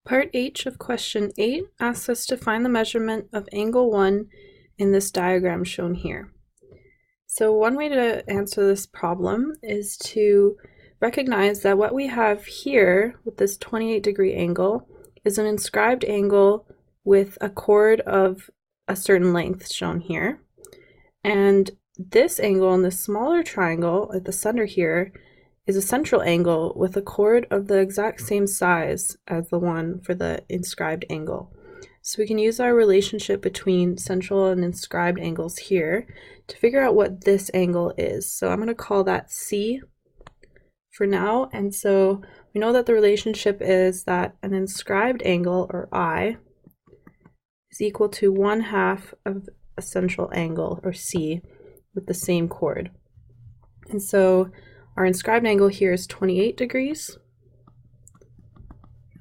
Part H of question 8 asks us to find the measurement of angle 1 in this diagram shown here. So one way to answer this problem is to recognize that what we have here with this 28-degree angle is an inscribed angle with a chord of a certain length shown here. And this angle in this smaller triangle at the center here is a central angle with a chord of the exact same size as the one for the inscribed angle. So we can use our relationship between central and inscribed angles here to figure out what this angle is. So I'm going to call that C for now. And so we know that the relationship is that an inscribed angle, or I, is equal to 1/2 of a central angle, or C, with the same chord. And so our inscribed angle here is 28 degrees.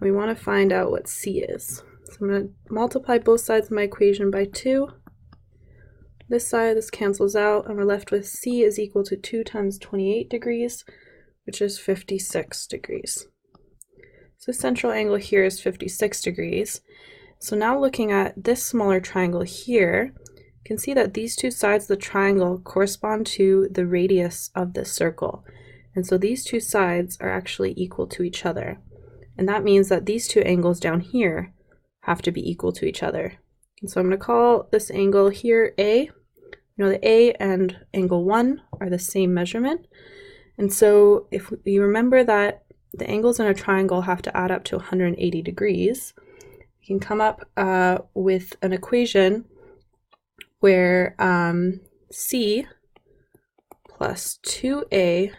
We want to find out what C is. So I'm going to multiply both sides of my equation by 2. This side, this cancels out, and we're left with C is equal to 2 times 28 degrees, which is 56 degrees. So central angle here is 56 degrees. So now looking at this smaller triangle here, you can see that these two sides of the triangle correspond to the radius of this circle. And so these two sides are actually equal to each other. And that means that these two angles down here have to be equal to each other. And so I'm going to call this angle here A. You know, the A and angle 1 are the same measurement. And so if you remember that the angles in a triangle have to add up to 180 degrees, you can come up with an equation where C plus 2A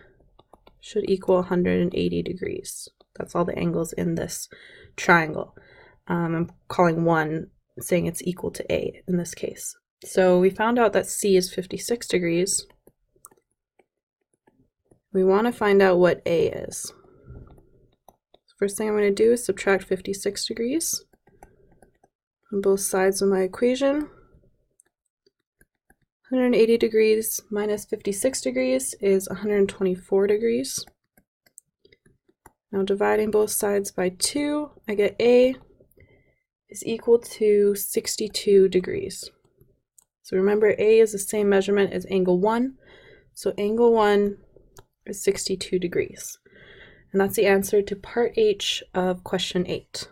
should equal 180 degrees. That's all the angles in this triangle. I'm calling 1, saying it's equal to A in this case. So we found out that C is 56 degrees. We want to find out what A is. First thing I'm going to do is subtract 56 degrees on both sides of my equation. 180 degrees minus 56 degrees is 124 degrees. Now dividing both sides by 2, I get A is equal to 62 degrees. So remember, A is the same measurement as angle 1, so angle 1 is 62 degrees. And that's the answer to part H of question 8.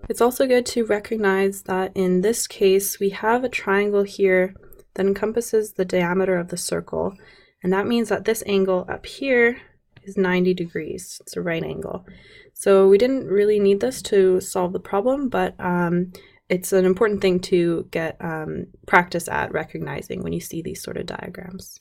It's also good to recognize that in this case, we have a triangle here that encompasses the diameter of the circle, and that means that this angle up here is 90 degrees. It's a right angle. So we didn't really need this to solve the problem, but it's an important thing to get practice at recognizing when you see these sort of diagrams.